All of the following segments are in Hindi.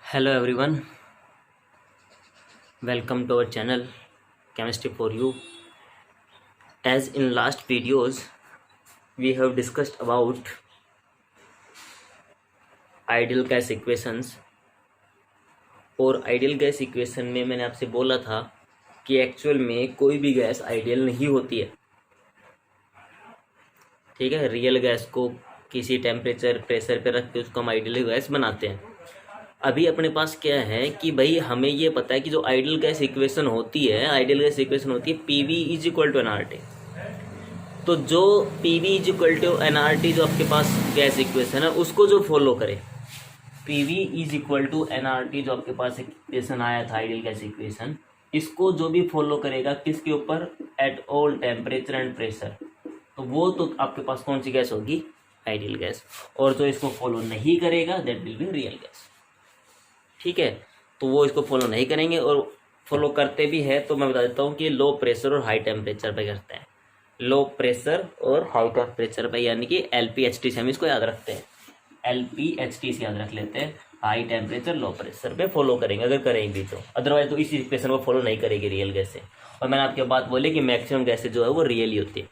Hello everyone, welcome to our channel Chemistry for You. As in last videos, we have discussed about ideal gas equations और आइडियल गैस इक्वेशन में मैंने आपसे बोला था कि एक्चुअल में कोई भी गैस आइडियल नहीं होती है। ठीक है, रियल गैस को किसी टेम्परेचर प्रेशर पे रख के उसको हम आइडियल गैस बनाते हैं। अभी अपने पास क्या है कि भाई हमें ये पता है कि जो आइडियल गैस इक्वेशन होती है P V is equal to N R T. तो जो P V is equal to N R T जो आपके पास गैस इक्वेशन है उसको जो फॉलो करे, P V is equal to N R T जो आपके पास इक्वेशन आया था आइडियल गैस इक्वेशन, इसको जो भी फॉलो करेगा किसके ऊपर, at all temperature and pressure, तो वो तो आपके पास कौन सी गैस होगी, आइडियल गैस। और जो इसको फॉलो नहीं करेगा that will be real gas. ठीक है, तो वो इसको फॉलो नहीं करेंगे और फॉलो करते भी है तो मैं बता देता हूँ कि लो प्रेशर और हाई टेम्परेचर पे करते हैं। लो प्रेशर और हाई टेम्परेचर पे, यानी कि LPHT से हम इसको याद रखते हैं, LPHT से याद रख लेते हैं। हाई टेम्परेचर लो प्रेशर पे फॉलो करेंगे अगर करेंगे तो, अदरवाइज तो इस इक्वेशन को फॉलो नहीं करेगी रियल गैसें। और मैंने आपके बात बोली कि मैक्सिमम गैसें जो है वो रियल ही होती है।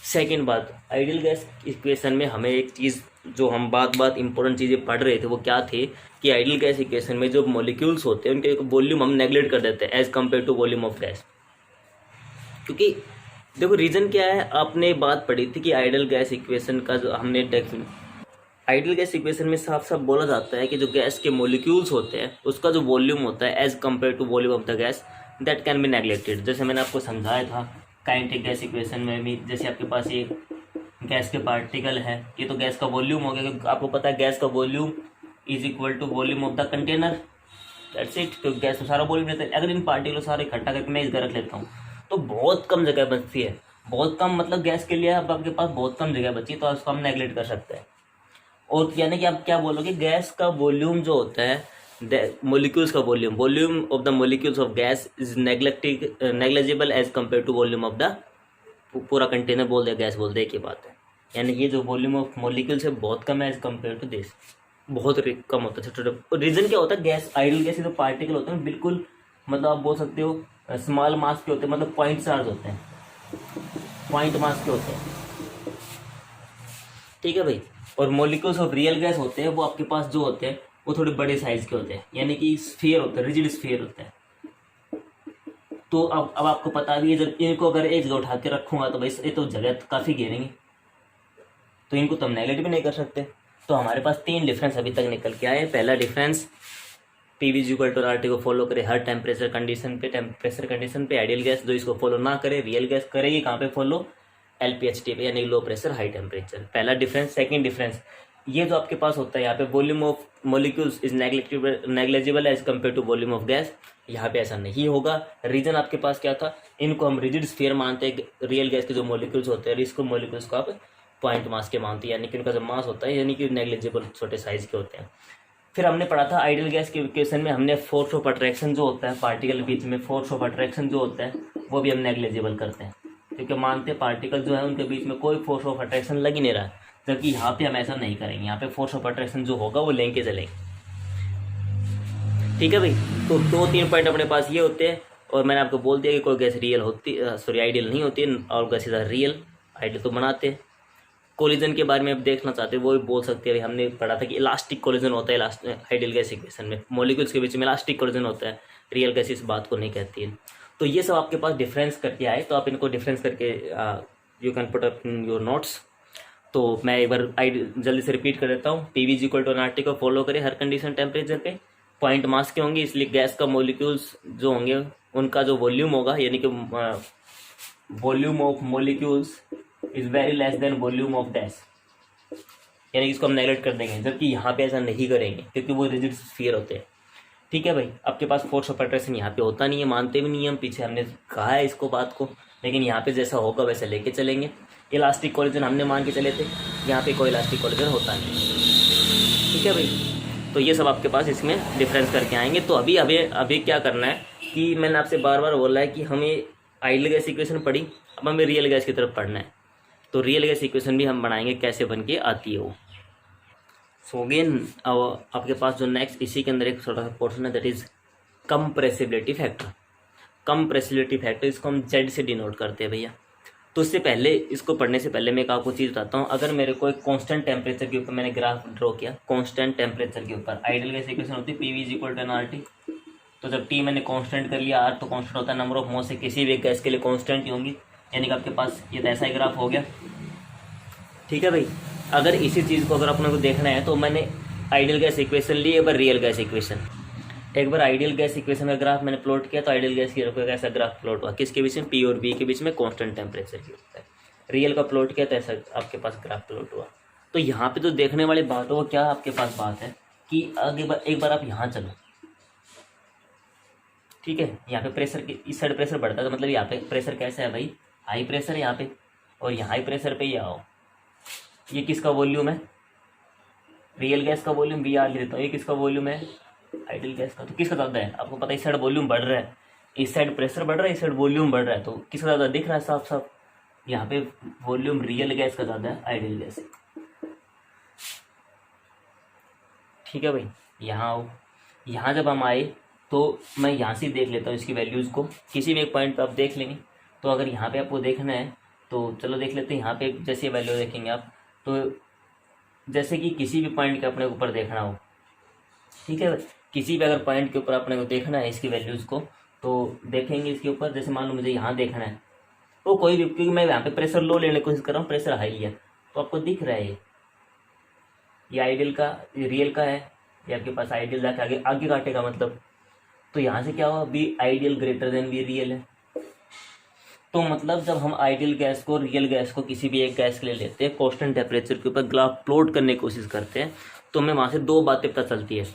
सेकेंड बात, आइडियल गैस इक्वेशन में हमें एक चीज़ जो हम बात इंपॉर्टेंट चीज़ें पढ़ रहे थे वो क्या थे कि आइडियल गैस इक्वेशन में जो मॉलिक्यूल्स होते हैं उनके वॉल्यूम हम नेगलेक्ट कर देते हैं as compare to volume of gas. क्योंकि देखो रीज़न क्या है, आपने बात पढ़ी थी कि आइडियल गैस इक्वेशन का जो हमने आइडियल गैस इक्वेशन में साफ साफ बोला जाता है कि जो गैस के मॉलिक्यूल्स होते हैं उसका जो वॉल्यूम होता है as compare to volume of the gas that can be neglected. जैसे मैंने आपको समझाया था काइनेटिक गैस इक्वेशन में भी, जैसे आपके पास ये गैस के पार्टिकल है, ये तो गैस का वॉल्यूम हो गया क्योंकि आपको पता है गैस का volume is equal to volume of the container, that's it. तो गैस में सारा वॉल्यूम रहता है। अगर इन पार्टिकल सारे इकट्ठा करके मैं इधर रख लेता हूँ तो बहुत कम जगह बचती है, बहुत कम, मतलब गैस के लिए अब आपके पास बहुत कम जगह बची, तो उसको हम नेगलेक्ट कर सकते हैं। और यानी कि आप क्या बोलोगे, गैस का वॉल्यूम जो होता है मोलिक्यूल्स का volume of the molecules of gas is negligible as compare to volume of the, पूरा कंटेनर बोल दे गैस बोल दे, एक ही बात है। यानी ये जो वॉल्यूम ऑफ मोलिक्यूल्स है बहुत कम है एज कम्पेयर टू दिस, बहुत कम होता है छोटे छोटे। रीजन क्या होता है, गैस आइडियल गैस जो पार्टिकल होते हैं बिल्कुल, मतलब आप बोल सकते हो स्मॉल मास के होते हैं, मतलब पॉइंट चार्ज होते हैं, पॉइंट मास के होते हैं। ठीक है भाई। और मॉलिक्यूल्स ऑफ रियल गैस होते हैं वो आपके पास जो होते हैं वो थोड़े बड़े साइज के होते हैं, यानी कि स्फीयर होते हैं, रिजिड स्फीयर होते हैं। तो अब आपको पता भी है जब इनको अगर एक जगह उठा के रखूंगा तो भाई ये तो जगह काफ़ी घेरेंगे, तो इनको तो हम नेगलेक्ट भी नहीं कर सकते। तो हमारे पास तीन डिफरेंस अभी तक निकल के आए। पहला difference, P V equal to R T को फॉलो करे हर टेम्परेचर कंडीशन पे, टेम्परेचर कंडीशन पे। आइडियल गैस जो इसको फॉलो ना करे, रियल गैस करेगी कहाँ पे फॉलो, LPHT पे, यानी लो प्रेशर हाई टेम्परेचर। पहला डिफरेंस। सेकंड डिफरेंस, ये जो आपके पास होता है यहाँ पे volume of molecules is negligible as compare to volume of gas, यहाँ पे ऐसा नहीं होगा। रीजन आपके पास क्या था, इनको हम रिजिड स्फीयर मानते हैं रियल गैस के जो मॉलिक्यूल्स होते हैं, इसको मॉलिक्यूल्स को आप पॉइंट मास के मानते हैं, यानी कि उनका जो मास होता है यानी कि नेग्लेजिबल छोटे साइज के होते हैं। फिर हमने पढ़ा था आइडियल गैस के इक्वेशन में हमने फोर्स ऑफ अट्रैक्शन जो होता है पार्टिकल बीच में, फोर्स ऑफ अट्रैक्शन जो होता है वो भी हम नेग्लेजिबल करते हैं, क्योंकि मानते हैं पार्टिकल जो है उनके बीच में कोई फोर्स ऑफ अट्रैक्शन लग ही नहीं रहा है। जबकि यहाँ पे हम ऐसा नहीं करेंगे, यहाँ पे फोर्स ऑफ अट्रैक्शन जो होगा वो लेके चलेंगे। ठीक है भाई। तो दो तीन पॉइंट अपने पास ये होते हैं, और मैंने आपको बोल दिया कि कोई गैस रियल होती, सॉरी आइडियल नहीं होती, और गैसेज आर रियल, आइडियल तो बनाते हैं। कोलिजन के बारे में आप देखना चाहते हैं वो भी बोल सकते हैं। हमने पढ़ा था कि इलास्टिक कोलिजन होता है आइडियल गैस इक्वेशन में, मॉलिक्यूल्स के बीच में इलास्टिक कोलिजन होता है, रियल गैस इस बात को नहीं कहती है। तो ये सब आपके पास डिफरेंस करके आए, तो आप इनको डिफरेंस करके you can put up in your notes. तो मैं एक बार जल्दी से रिपीट कर देता हूँ। P V equal to N को फॉलो करें हर कंडीशन टेम्परेचर पे, पॉइंट मास के होंगे, इसलिए गैस का मॉलिक्यूल्स जो होंगे उनका जो वॉल्यूम होगा, यानी कि volume of molecules is very less than volume of gas, यानी कि इसको हम नेगलेक्ट कर देंगे। जबकि यहाँ पे ऐसा नहीं करेंगे क्योंकि वो रिजिड स्फीयर होते हैं। ठीक है भाई। आपके पास फोर्स ऑफ अट्रैक्शन यहाँ पे होता नहीं है, मानते भी नहीं हम, पीछे हमने कहा है इसको बात को, लेकिन यहाँ पे जैसा होगा वैसे लेके चलेंगे। इलास्टिक कोलिजन हमने मान के चले थे, यहाँ पे कोई इलास्टिक कोलिजन होता नहीं। ठीक है भाई। तो ये सब आपके पास इसमें डिफरेंस करके आएंगे। तो अभी क्या करना है कि मैंने आपसे बार बार बोला है कि हमें आइडियल गैस इक्वेशन पढ़ी, अब हमें रियल गैस की तरफ पढ़ना है। तो रियल गैस इक्वेशन भी हम बनाएंगे कैसे बन के आती है वो। सो अगेन आपके पास जो नेक्स्ट इसी के अंदर एक छोटा सा पोर्शन है, that is compressibility factor. Compressibility factor इसको हम जेड से डिनोट करते हैं भैया। तो उससे पहले, इसको पढ़ने से पहले मैं एक आपको चीज़ बताता हूँ। अगर मेरे को एक कांस्टेंट टेम्परेचर के ऊपर मैंने ग्राफ ड्रॉ किया, कांस्टेंट टेम्परेचर के ऊपर आइडियल गैस इक्वेशन होती है PV is equal to NRT. तो जब टी मैंने कांस्टेंट कर लिया, आर तो कांस्टेंट होता है, नंबर ऑफ मोल्स से किसी भी एक गैस के लिए कांस्टेंट ही होंगी, यानी कि आपके पास ये तो ऐसा ही ग्राफ हो गया। ठीक है भाई। अगर इसी चीज़ को अगर अपने को देखना है तो मैंने आइडियल गैस इक्वेशन ली, एक बार रियल गैस इक्वेशन, एक बार आइडियल गैस इक्वेशन का ग्राफ मैंने प्लॉट किया, तो आइडियल गैस की ऐसा ग्राफ प्लॉट हुआ, किसके बीच में, पी और बी के बीच में कांस्टेंट टेम्परेचर की होता है। रियल का प्लॉट किया तो ऐसा आपके पास ग्राफ प्लॉट हुआ। तो यहाँ पे जो देखने वाली बात है वो क्या आपके पास बात है कि एक बार आप यहाँ चलो, ठीक है। यहाँ पे प्रेशर इस साइड प्रेशर बढ़ता है, तो मतलब यहाँ पे प्रेशर कैसा है भाई, हाई प्रेशर है यहाँ पे, और यहाँ हाई प्रेशर पे ही आओ। ये किसका वॉल्यूम है, रियल गैस का वॉल्यूम, वी आर लेता हूँ। ये किसका वॉल्यूम है, आइडियल गैस का। तो किसका ज़्यादा है, आपको पता है इस साइड वॉल्यूम बढ़ रहा है, इस साइड प्रेशर बढ़ रहा है, इस साइड वॉल्यूम बढ़ रहा है, तो किसका ज़्यादा दिख रहा है साफ साफ, यहाँ पे वॉल्यूम रियल गैस का ज़्यादा है आइडियल गैस। ठीक है भाई। यहाँ आओ, यहाँ जब हम आए तो मैं यहाँ से देख लेता हूँ इसकी वैल्यूज़ को, किसी भी एक पॉइंट पे आप देख लेंगे। तो अगर यहाँ पे आपको देखना है तो चलो देख लेते हैं। यहाँ पे जैसे वैल्यू देखेंगे आप, तो जैसे कि किसी भी पॉइंट के अपने ऊपर देखना हो, ठीक है, किसी भी अगर पॉइंट के ऊपर अपने को देखना है इसकी वैल्यूज़ को, तो देखेंगे इसके ऊपर। जैसे मान लो मुझे यहाँ देखना है, तो कोई भी, क्योंकि मैं यहाँ पे प्रेशर लो लेने की कोशिश कर रहा हूँ, प्रेशर हाई है, तो आपको दिख रहा है ये आइडियल का, ये रियल का है, ये आपके पास आइडियल जाके आगे आगे काटेगा मतलब। तो यहाँ से क्या हुआ, be ideal greater than be real है। तो मतलब जब हम आइडियल गैस को, रियल गैस को, किसी भी एक गैस के लिए लेते हैं, कांस्टेंट टेम्परेचर के ऊपर ग्राफ प्लॉट करने की कोशिश करते हैं, तो हमें वहाँ से दो बातें पता चलती है।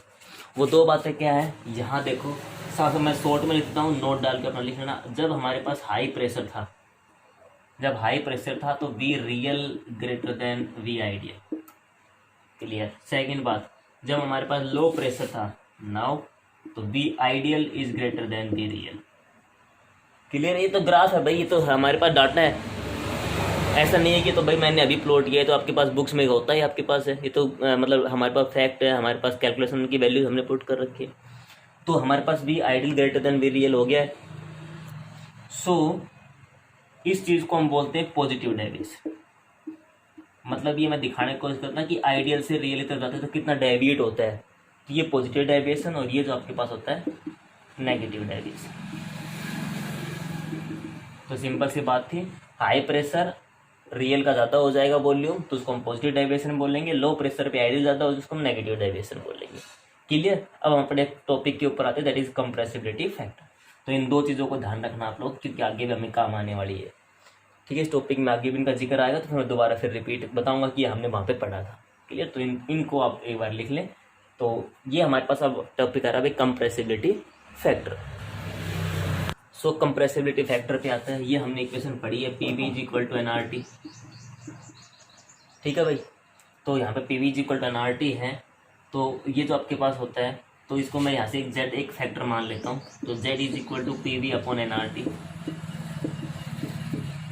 वो दो बातें क्या है, यहाँ देखो, साथ में मैं शॉर्ट में लिखता हूँ, नोट डाल के अपना लिख लेना। जब हमारे पास हाई प्रेशर था, जब हाई प्रेशर था तो V real greater than V ideal, clear. Second बात, जब हमारे पास लो प्रेशर था नाउ, तो V ideal is greater than V real, clear. ये तो ग्राफ है भाई, ये तो हमारे पास डाटा है, ऐसा नहीं है कि तो भाई मैंने अभी प्लॉट किया है तो आपके पास बुक्स में होता है, आपके पास है। ये तो मतलब हमारे पास फैक्ट है, हमारे पास कैलकुलेशन की वैल्यू हमने पुट कर रखी है। तो हमारे पास भी ideal greater than V real हो गया है। सो इस चीज़ को हम बोलते हैं पॉजिटिव डेविएशन। मतलब ये मैं दिखाने की कोशिश करता हूँ कि आइडियल से रियल तक जाते हैं तो कितना डेविएट होता है। तो ये पॉजिटिव डेविएशन, और ये जो आपके पास होता है नेगेटिव डेविएशन। तो सिंपल सी बात थी, हाई प्रेशर रियल का ज़्यादा हो जाएगा वॉल्यूम, तो उसको हम पॉजिटिव डेविएशन बोलेंगे। लो प्रेशर पे आइडियल ज़्यादा हो जिसको हम नेगेटिव डेविएशन बोलेंगे, क्लियर। अब हम अपने टॉपिक के ऊपर आते हैं, दैट इज कंप्रेसिबिलिटी फैक्टर। तो इन दो चीज़ों को ध्यान रखना आप लोग, क्योंकि आगे भी हमें काम आने वाली है, ठीक है। इस टॉपिक में आगे भी इनका जिक्र आएगा, तो मैं दोबारा फिर रिपीट बताऊंगा कि हमने वहाँ पे पढ़ा था, क्लियर। तो इनको आप एक बार लिख लें। तो ये हमारे पास अब टॉपिक आ रहा है compressibility factor. So compressibility factor पे आता है, ये हमने इक्वेशन पढ़ी है, P V is equal to N R T, ठीक है भाई। तो यहाँ पे P V is equal to N R T है, तो ये जो आपके पास होता है, तो इसको मैं यहाँ से एक जेड एक फैक्टर मान लेता हूँ। तो Z is equal to P V upon N R T,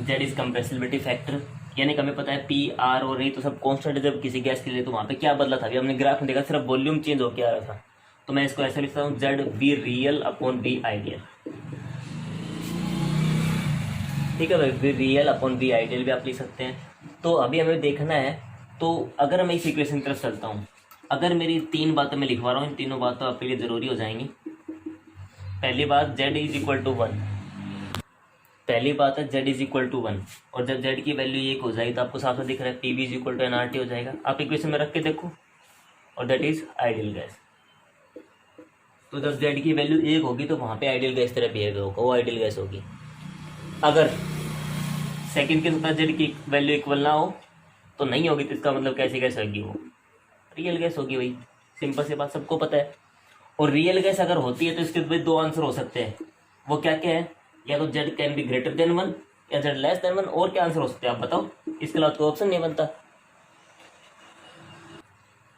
Z is compressibility factor, यानी कि हमें पता है पी आर और नहीं तो सब कॉन्स्टेंट है जब किसी गैस के लिए। तो वहाँ पे क्या बदला था, अभी हमने ग्राफ में देखा सिर्फ वॉल्यूम चेंज होकर आ रहा था। तो मैं इसको ऐसे लिखता हूँ, Z V real upon V ideal, ठीक है भाई। V real upon V ideal भी आप लिख सकते हैं। तो अभी हमें देखना है, तो अगर मैं इस इक्वेशन की तरफ चलता हूँ, अगर मेरी तीन बातें मैं लिखवा रहा हूँ, इन तीनों बातें आपके लिए ज़रूरी हो जाएंगी। पहली बात, जेड इज इक्वल टू 1, पहली बात है जेड इज इक्वल टू 1, और जब जेड की वैल्यू 1 हो जाएगी तो आपको साफ साफ दिख रहा है P V is equal to N R T हो जाएगा। आप इक्वेशन में रख के देखो, और दैट इज आइडियल गैस। तो जब जेड की वैल्यू 1 होगी तो वहाँ पे आइडियल गैस तरह बिहेव होगा, वो आइडियल गैस होगी। अगर सेकंड के साथ जेड की वैल्यू इक्वल ना हो तो नहीं होगी, तो इसका मतलब कैसी गैस होगी, वो रियल गैस होगी भाई। सिंपल सी बात, सबको पता है। और रियल गैस अगर होती है तो इसके भाई दो आंसर हो सकते हैं। वो क्या क्या है, या तो Z can be greater than 1 या जेड लेस देन 1, और क्या आंसर हो सकते हैं आप बताओ। इसके अलावा कोई ऑप्शन नहीं बनता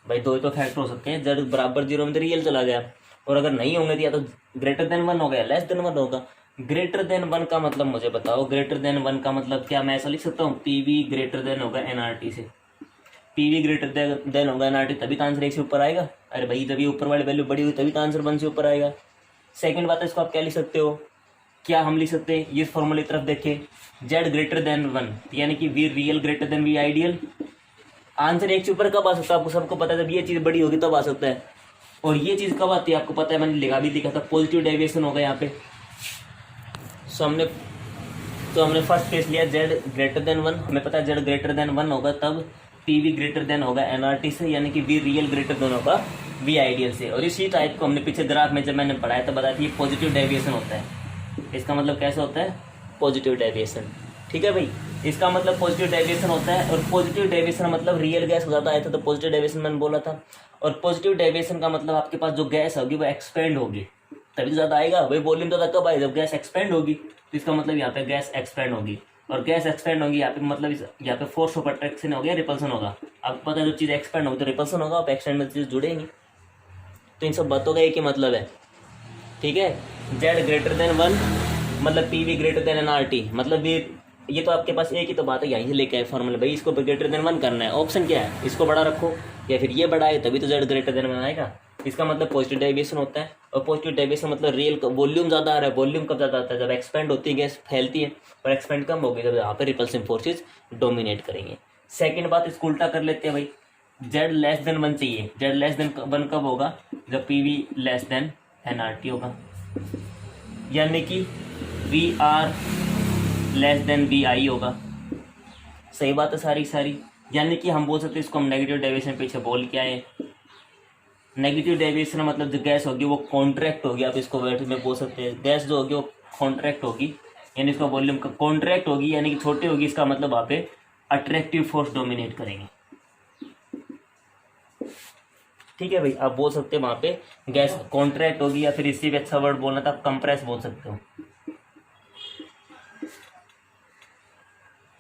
भाई। दो ही तो फैक्टर हो सकते हैं, जेड बराबर 0 में तो रियल चला गया, और अगर नहीं होंगे तो या तो ग्रेटर देन 1 होगा या लेस देन 1 होगा। ग्रेटर देन 1 का मतलब मुझे बताओ, ग्रेटर देन 1 का मतलब क्या, मैं ऐसा लिख सकता हूँ पी वी ग्रेटर देन होगा एन आर टी से, पी वी ग्रेटर देन होगा एनआरटी, तभी तो आंसर 1 से ऊपर आएगा। अरे भाई जब ये ऊपर वाली वैल्यू बड़ी हुई तभी तो आंसर 1 से ऊपर आएगा। सेकंड बात है, इसको आप क्या लिख सकते हो, क्या हम लिख सकते हैं, ये फॉर्मूले की तरफ देखिए, जेड ग्रेटर देन 1 यानी कि V real greater than V ideal. Answer 1 से ऊपर कब आ सकता है, आपको सबको पता है, जब ये चीज़ बड़ी होगी तब आ सकता है। और ये चीज़ कब आती है आपको पता है, मैंने लिखा भी दिखा था, पॉजिटिव डेविएशन होगा यहाँ पे। सो हमने फर्स्ट केस लिया जेड ग्रेटर देन 1, हमें पता है जेड ग्रेटर देन 1 होगा तब पी वी ग्रेटर देन होगा एनआरटी से, यानी कि वी रियल ग्रेटर देन होगा वी आइडियल से। और इसी टाइप को हमने पीछे ग्राफ में जब मैंने पढ़ाया तो बताया था ये पॉजिटिव डेविएशन होता है। इसका मतलब कैसे होता है, पॉजिटिव डेविएशन। ठीक है भाई, इसका मतलब पॉजिटिव डेविएशन होता है। और पॉजिटिव डेविएशन मतलब रियल गैस ज़्यादा आया था तो पॉजिटिव डेविएशन मैंने बोला था। और पॉजिटिव डेविएशन का मतलब आपके पास जो गैस होगी वो एक्सपेंड होगी, तभी ज़्यादा आएगा। भाई वॉल्यूम ज़्यादा कब आएगा, जब गैस एक्सपेंड होगी। तो इसका मतलब यहाँ पे गैस एक्सपेंड होगी, और गैस एक्सपेंड होगी यहाँ पे मतलब यहाँ पे फोर्स ऑफ अट्रैक्शन हो गया, रिपल्सन होगा। आपको पता है जो चीज़ एक्सपेंड होगी तो रिपल्सन होगा, आप एक्सपेंड में चीज़ जुड़ेंगी। तो इन सब बातों का एक ही मतलब है। ठीक है, जेड ग्रेटर देन 1 मतलब P V greater than NRT, मतलब ये तो आपके पास एक ही तो बात है, यहीं से लेके आए फॉर्मूला। भाई इसको ग्रेटर देन 1 करना है, ऑप्शन क्या है, इसको बड़ा रखो या फिर ये बड़ा है, तभी तो जेड ग्रेटर देन 1 आएगा। इसका मतलब पॉजिटिव डेविएशन होता है। और पॉजिटिव डेविएशन मतलब रियल वॉल्यूम ज़्यादा आ रहा है। वॉल्यूम कब ज़्यादा आता है, जब एक्सपेंड होती है गैस फैलती है, और एक्सपेंड कम होगी जब यहाँ पे रिपल्सिव फोर्सेज डोमिनेट करेंगे। सेकंड बात, इसको उल्टा कर लेते हैं भाई, जेड लेस देन 1 चाहिए। जेड लेस देन 1 कब होगा, जब P V less than NRT होगा, यानी कि V R less than V I होगा। सही बात है सारी। यानी कि हम बोल सकते हैं इसको हम नेगेटिव डेविएशन पीछे बोल के आए। नेगेटिव डेविएशन मतलब जो गैस होगी वो कॉन्ट्रैक्ट होगी, आप इसको वर्ड में बोल सकते हैं। गैस जो होगी वो कॉन्ट्रैक्ट होगी, यानी इसका वॉल्यूम कॉन्ट्रैक्ट होगी, यानी कि छोटी होगी। इसका मतलब वहाँ पे अट्रैक्टिव फोर्स डोमिनेट करेंगे। ठीक है भाई, आप बोल सकते हैं वहाँ पे गैस कॉन्ट्रैक्ट होगी, या फिर इससे भी अच्छा वर्ड बोलना था आप कंप्रेस बोल सकते हो।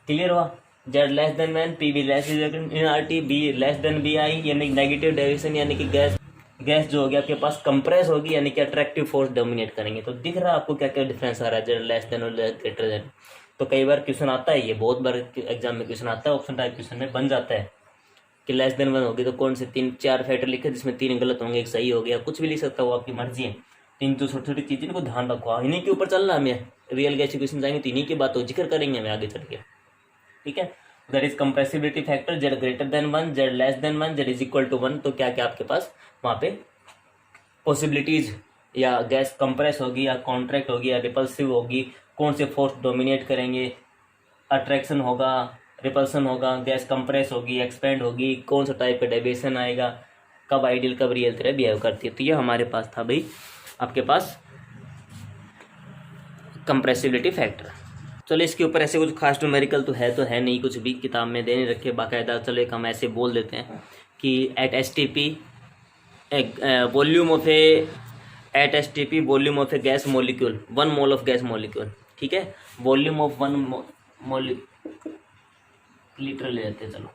क्लियर हुआ, Z less than 1 P V less than R T B less than B I, यानी नेगेटिव डेविएशन, यानी कि गैस जो होगी आपके पास कंप्रेस होगी, यानी कि अट्रैक्टिव फोर्स डोमिनेट करेंगे। तो दिख रहा है आपको क्या क्या डिफरेंस आ रहा है जेड लेस देन और ग्रेटर देन। तो कई बार क्वेश्चन आता है, ये बहुत बार एग्जाम में क्वेश्चन आता है, ऑप्शन टाइप क्वेश्चन में बन जाता है कि लेस देन 1 होगी तो कौन से 3-4 फैक्टर लिखे जिसमें 3 गलत होंगे, एक सही हो गया, कुछ भी लिख सकता हो, आपकी मर्जी है। 3 जो छोटी छोटी चीज़ें इनको ध्यान रखो, इन्हीं के ऊपर चलना हमें। रियल गैस क्वेश्चन जाएंगे तो इन्हीं की बात हो जिक्र करेंगे हमें आगे चल के। ठीक है, that is compressibility factor, Z greater than 1, Z less than 1, Z is equal to 1। तो क्या क्या आपके पास वहाँ पे पॉसिबिलिटीज, या गैस कंप्रेस होगी या कॉन्ट्रैक्ट होगी या रिपल्सिव होगी, कौन से फोर्स डोमिनेट करेंगे, अट्रैक्शन होगा, रिपल्सन होगा, गैस कंप्रेस होगी, एक्सपेंड होगी, कौन सा टाइप का डेविएशन आएगा, कब आइडियल कब रियल तरह बिहेव करती है। तो ये हमारे पास था भाई आपके पास कंप्रेसिबिलिटी फैक्टर। चलो इसके ऊपर ऐसे कुछ खास न्यूमेरिकल तो है नहीं, कुछ भी किताब में देने रखे बाकायदा। चलो एक हम ऐसे बोल देते हैं कि at S T P volume of a gas molecule 1 mole of gas molecule. ठीक है, वॉल्यूम ऑफ 1 लीटर ले लेते हैं। चलो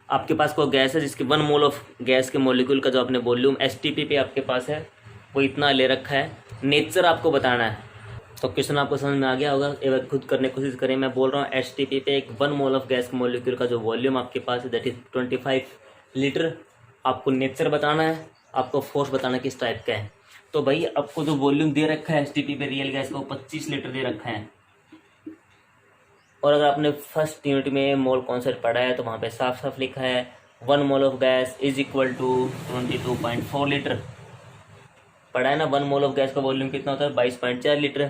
आपके पास कोई गैस है जिसके 1 मोल ऑफ गैस के मोलिक्यूल का जो अपने वॉल्यूम एसटीपी पे आपके पास है वो इतना ले रखा है, नेचर आपको बताना है। तो क्वेश्चन आपको समझ में आ गया होगा, एक बार खुद करने की कोशिश करें। मैं बोल रहा हूँ एसटीपी पे एक 1 मोल ऑफ गैस मोलिक्यूल का जो वॉल्यूम आपके पास है दैट इज 25 लीटर। आपको नेचर बताना है, आपको फोर्स बताना किस टाइप का है। तो भाई आपको जो वॉल्यूम दे रखा है एसटीपी पे रियल गैस का वो 25 लीटर दे रखा है। और अगर आपने फर्स्ट यूनिट में मोल कॉन्सेप्ट पढ़ा है तो वहाँ पे साफ साफ लिखा है 1 mole of gas is equal to 22.4 litre. पढ़ा है ना, 1 मोल ऑफ गैस का वॉल्यूम कितना होता है 22.4 लीटर।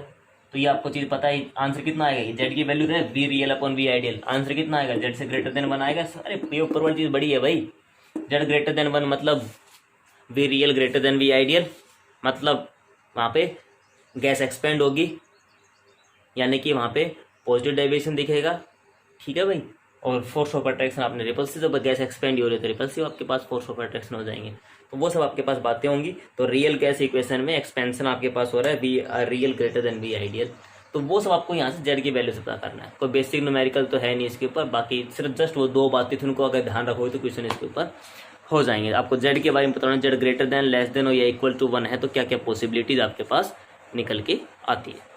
तो ये आपको चीज़ पता है, आंसर कितना आएगा, जेड की वैल्यू है V real upon V ideal, answer कितना आएगा, जेड से ग्रेटर देन 1 आएगा। अरे ये ऊपर वाली चीज़ बड़ी है भाई, जेड ग्रेटर देन 1 मतलब V real greater than V ideal, मतलब वहाँ पे गैस एक्सपेंड होगी, यानी कि वहाँ पे पॉजिटिव डेविएशन दिखेगा। ठीक है भाई, और फोर्स ऑफ अट्रैक्शन आपने रिपल्सिव, जब गैस एक्सपेंड हो रही है तो रिपल्सिव आपके पास फोर्स ऑफ अट्रैक्शन हो जाएंगे। तो वो सब आपके पास बातें होंगी। तो रियल गैस इक्वेशन में एक्सपेंशन आपके पास हो रहा है V R real greater than V ideal. तो वो सब आपको यहाँ से जेड की वैल्यू से पता करना है। कोई बेसिक न्यूमेरिकल तो है नहीं इसके ऊपर, बाकी सिर्फ जस्ट वो 2 बातें थी, उनको अगर ध्यान रखोगे तो क्वेश्चन इसके ऊपर हो जाएंगे। आपको जेड के बारे में बताना, Z greater than less than हो या इक्वल टू 1 है तो क्या क्या पॉसिबिलिटीज आपके पास निकल के आती है।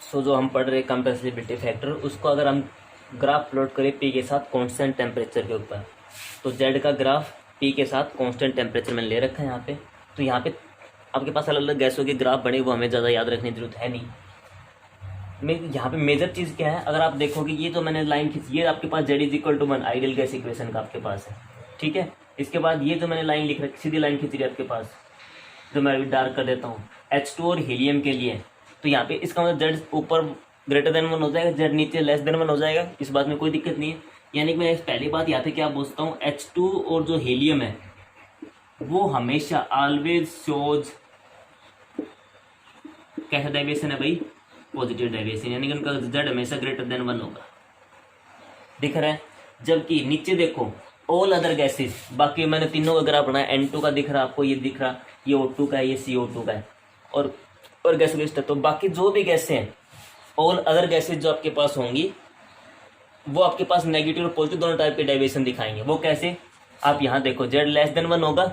सो जो हम पढ़ रहे कंप्रेसिबिलिटी फैक्टर, उसको अगर हम ग्राफ प्लॉट करें पी के साथ कांस्टेंट टेम्परेचर के ऊपर। तो जेड का ग्राफ पी के साथ कांस्टेंट टेम्परेचर मैंने ले रखा है यहाँ पे। तो यहाँ पे आपके पास अलग अलग गैसों के ग्राफ बने, वो हमें ज़्यादा याद रखने की जरूरत है नहीं। मैं यहाँ पे मेजर चीज़ क्या है, अगर आप देखोगे ये तो मैंने लाइन खींची, ये आपके पास Z is equal to 1 ideal gas equation का आपके पास है, ठीक है। इसके बाद ये जो मैंने लाइन लिख रखी, सीधी लाइन खींची है आपके पास, जो मैं अभी डार्क कर देता हूँ H2 और हीलियम के लिए। तो यहाँ पे इसका मतलब जेड ऊपर ग्रेटर देन 1 हो जाएगा, जेड नीचे लेस देन 1 हो जाएगा, इस बात में कोई दिक्कत नहीं है। यानी कि मैं पहली बात यहाँ पे क्या पूछता हूँ, H2 और जो हीलियम है वो हमेशा ऑलवेज शोज कैसा डेविएशन है भाई, पॉजिटिव डेविएशन, यानी कि उनका जेड हमेशा ग्रेटर देन 1 होगा, दिख रहा है। जबकि नीचे देखो ऑल अदर गैसेस, बाकी मैंने तीनों का ग्राफ बनाया, N2 का दिख रहा आपको, ये दिख रहा, ये O2 का है, ये CO2 का है, और गैस लिस्ट है। तो बाकी जो भी गैसें हैं, ऑल अदर गैसेज जो आपके पास होंगी वो आपके पास नेगेटिव और पॉजिटिव दोनों टाइप के डेविएशन दिखाएंगे। वो कैसे, आप यहाँ देखो जेड लेस देन 1 होगा,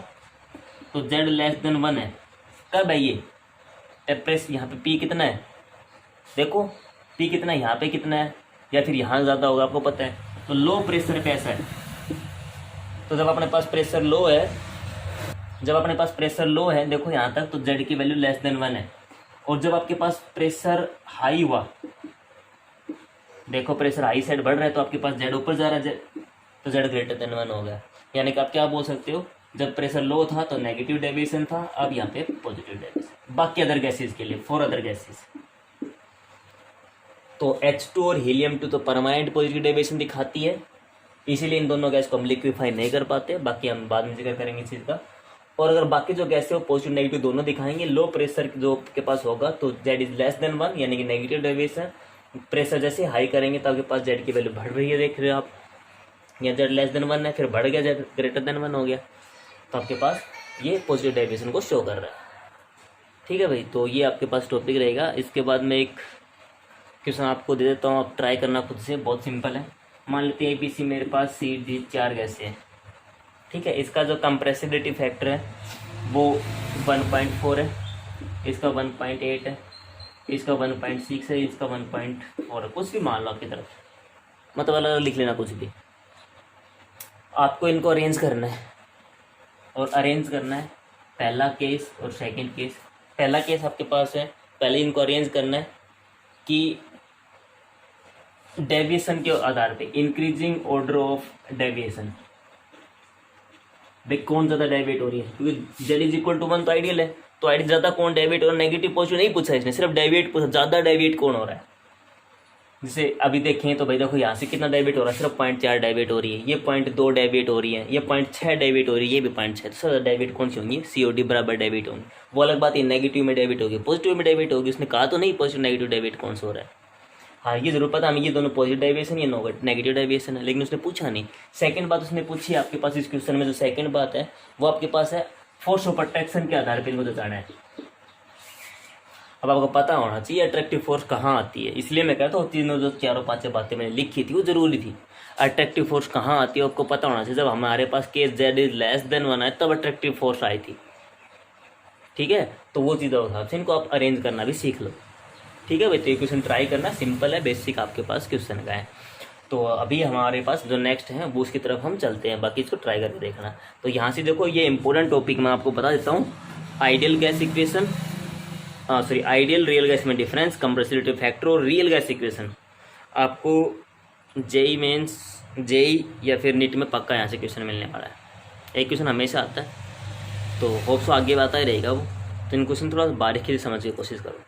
तो जेड लेस देन 1 है, कब है ये टेम्परेचर, यहाँ पे पी कितना है, देखो पी कितना है, यहाँ पे कितना है, या फिर यहाँ ज़्यादा होगा, आपको पता है। तो लो प्रेशर पे ऐसा है, तो जब अपने पास प्रेशर लो है, देखो यहाँ तक, तो जेड की वैल्यू लेस देन 1 है। और जब आपके पास प्रेशर हाई हुआ, देखो प्रेशर हाई साइड बढ़ रहा है, तो आपके पास जेड ऊपर जा रहा है, तो जेड ग्रेटर देन 1 हो गया। यानी कि आप क्या बोल सकते हो, जब प्रेशर लो था तो नेगेटिव डेविएशन था, अब यहाँ पे पॉजिटिव डेविएशन। बाकी अदर गैसेस के लिए, फॉर अदर गैसेस, तो H2 और हीलियम 2 तो परमानेंट पॉजिटिव डेविएशन दिखाती है, इसीलिए इन दोनों गैस को हम लिक्विफाई नहीं कर पाते। बाकी हम बाद में जिक्र करेंगे इस चीज़ का। और अगर बाकी जो गैस है वो पॉजिटिव नेगेटिव दोनों दिखाएंगे। लो प्रेशर जो के पास होगा तो जेड इज लेस देन 1, यानी कि नेगेटिव डेविएशन। प्रेशर जैसे हाई करेंगे तो आपके पास जेड की वैल्यू बढ़ रही है, देख रहे हो आप, या जेड लेस देन 1 है, फिर बढ़ गया, जेड ग्रेटर देन 1 हो गया, तो आपके पास ये पॉजिटिव डेविएशन को शो कर रहा है, ठीक है भाई। तो ये आपके पास टॉपिक रहेगा। इसके बाद में एक क्वेश्चन आपको दे देता हूँ, आप ट्राई करना खुद से, बहुत सिंपल है। मान लेते हैं APC मेरे पास CD 4 गैसें हैं, ठीक है। इसका जो कंप्रेसिबिलिटी फैक्टर है वो 1.4 है, इसका 1.8 है, इसका 1.6 है, इसका 1.4 है, कुछ भी मान लो आपकी तरफ, मतलब अलग लिख लेना कुछ भी। आपको इनको अरेंज करना है, और अरेंज करना है पहला केस और सेकंड केस। पहला केस आपके पास है, पहले इनको अरेंज करना है कि डेविएशन के आधार पे, इंक्रीजिंग ऑर्डर ऑफ डेविएशन, भाई कौन ज़्यादा डेविएट हो रही है, क्योंकि जेड इज इक्वल टू 1 तो आइडियल है, तो आइडियल ज़्यादा कौन डेविएट हो रहा है, नेगेटिव पॉजिटिव नहीं पूछा इसने, सिर्फ डेविएट पूछा, ज़्यादा डेविएट कौन हो रहा है। जैसे अभी देखें तो भाई देखो यहाँ से कितना डेविएट हो रहा है, सिर्फ 0.4 डेविएट हो रही है, ये 0.2 डेविएट हो रही है, ये 0.6 डेविएट हो रही है, ये भी 0.6, तो ज़्यादा डेविएट कौन सी होंगी, COD बराबर डेविएट होंगी। वो अलग बात है, नेगेटिव में डेविएट होगी, पॉजिटिव में डेविएट होगी, उसने कहा तो नहीं पॉजिटिव नेगेटिव डेविएट कौन सा हो रहा है। हाँ ये जरूर पता हमें, ये दोनों पॉजिटिव डेविएशन, ये नेगेटिव डेविएशन है, लेकिन उसने पूछा नहीं। सेकंड बात उसने पूछी आपके पास इस क्वेश्चन में, जो सेकंड बात है वो आपके पास है फोर्स ऑफ अट्रैक्शन के आधार पर इनको बताना है। अब आपको पता होना चाहिए अट्रैक्टिव फोर्स कहाँ आती है, इसलिए मैं कहता हूँ तीनों जो चारों पांचों बातें मैंने लिखी थी वो जरूरी थी। अट्रैक्टिव फोर्स कहाँ आती है आपको पता होना चाहिए। जब हमारे पास case Z is less than 1 है तब अट्रैक्टिव फोर्स आई थी, ठीक है। तो वो चीज़ होता है, इनको आप अरेंज करना भी सीख लो, ठीक है भाई। तो ये क्वेश्चन ट्राई करना, सिंपल है, बेसिक आपके पास क्वेश्चन का है। तो अभी हमारे पास जो नेक्स्ट है वो उसकी तरफ हम चलते हैं, बाकी इसको ट्राई करके देखना। तो यहाँ से देखो ये इंपॉर्टेंट टॉपिक मैं आपको बता देता हूँ, ideal gas equation, ideal real gas में डिफरेंस, कंप्रेसिबिलिटी फैक्टर और रियल गैस इक्वेशन। आपको जेई मेंस, जेई या फिर नीट में पक्का यहाँ से क्वेश्चन मिलने वाला है, एक क्वेश्चन हमेशा आता है, तो होप्स आगे आता ही रहेगा वो। तो इन क्वेश्चन थोड़ा बारीकी से समझने की कोशिश करो।